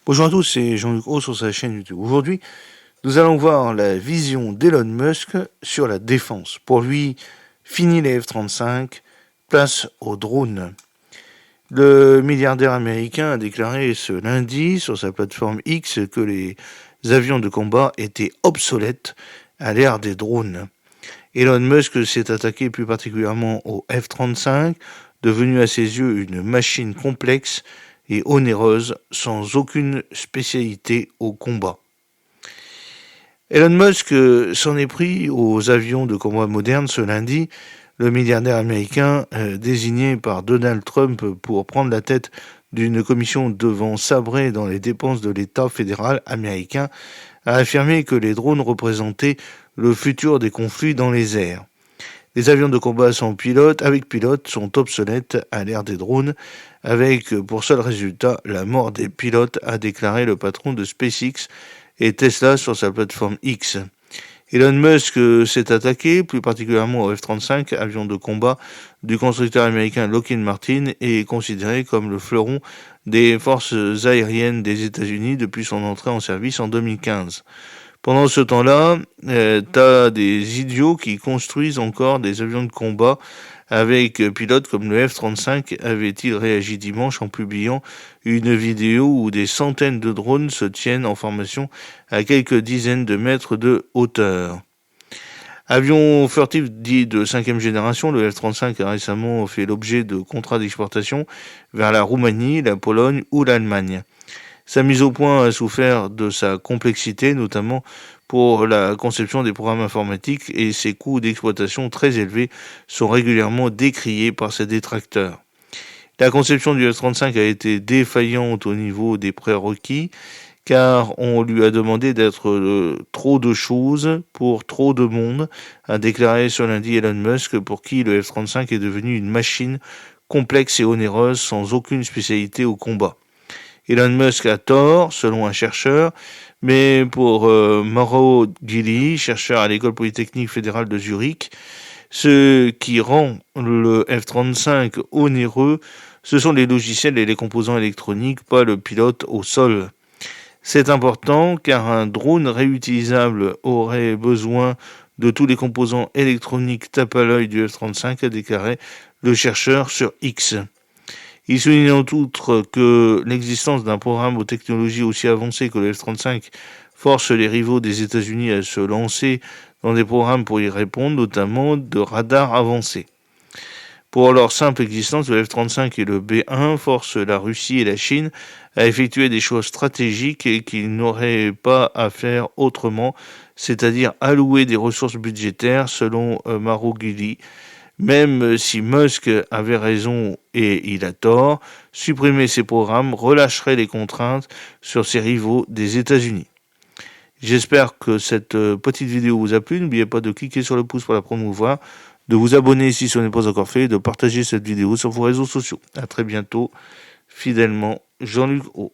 Bonjour à tous, c'est Jean-Luc Haut sur sa chaîne YouTube. Aujourd'hui, nous allons voir la vision d'Elon Musk sur la défense. Pour lui, fini les F-35, place aux drones. Le milliardaire américain a déclaré ce lundi sur sa plateforme X que les avions de combat étaient obsolètes à l'ère des drones. Elon Musk s'est attaqué plus particulièrement au F-35, devenu à ses yeux une machine complexe et onéreuse, sans aucune spécialité au combat. Elon Musk s'en est pris aux avions de combat modernes ce lundi. Le milliardaire américain, désigné par Donald Trump pour prendre la tête d'une commission devant sabrer dans les dépenses de l'État fédéral américain, a affirmé que les drones représentaient le futur des conflits dans les airs. Les avions de combat avec pilote sont obsolètes à l'ère des drones, avec pour seul résultat la mort des pilotes, a déclaré le patron de SpaceX et Tesla sur sa plateforme X. Elon Musk s'est attaqué plus particulièrement au F-35, avion de combat du constructeur américain Lockheed Martin, et est considéré comme le fleuron des forces aériennes des États-Unis depuis son entrée en service en 2015. Pendant ce temps-là, t'as des idiots qui construisent encore des avions de combat avec pilotes comme le F-35, avait-il réagi dimanche en publiant une vidéo où des centaines de drones se tiennent en formation à quelques dizaines de mètres de hauteur. Avion furtif dit de 5e génération, le F-35 a récemment fait l'objet de contrats d'exportation vers la Roumanie, la Pologne ou l'Allemagne. Sa mise au point a souffert de sa complexité, notamment pour la conception des programmes informatiques, et ses coûts d'exploitation très élevés sont régulièrement décriés par ses détracteurs. La conception du F-35 a été défaillante au niveau des prérequis, car on lui a demandé d'être trop de choses pour trop de monde, a déclaré ce lundi Elon Musk, pour qui le F-35 est devenu une machine complexe et onéreuse sans aucune spécialité au combat. Elon Musk a tort, selon un chercheur, mais pour Mauro Gili, chercheur à l'école polytechnique fédérale de Zurich, ce qui rend le F-35 onéreux, ce sont les logiciels et les composants électroniques, pas le pilote au sol. C'est important car un drone réutilisable aurait besoin de tous les composants électroniques tape à l'œil du F-35, a déclaré le chercheur sur X. Il souligne en outre que l'existence d'un programme aux technologies aussi avancées que le F-35 force les rivaux des États-Unis à se lancer dans des programmes pour y répondre, notamment de radars avancés. Pour leur simple existence, le F-35 et le B-1 forcent la Russie et la Chine à effectuer des choix stratégiques et qu'ils n'auraient pas à faire autrement, c'est-à-dire allouer des ressources budgétaires, selon Mauro Gili. Même si Musk avait raison et il a tort, supprimer ces programmes relâcherait les contraintes sur ses rivaux des États-Unis. J'espère que cette petite vidéo vous a plu. N'oubliez pas de cliquer sur le pouce pour la promouvoir, de vous abonner si ce n'est pas encore fait et de partager cette vidéo sur vos réseaux sociaux. À très bientôt, fidèlement, Jean-Luc Haut.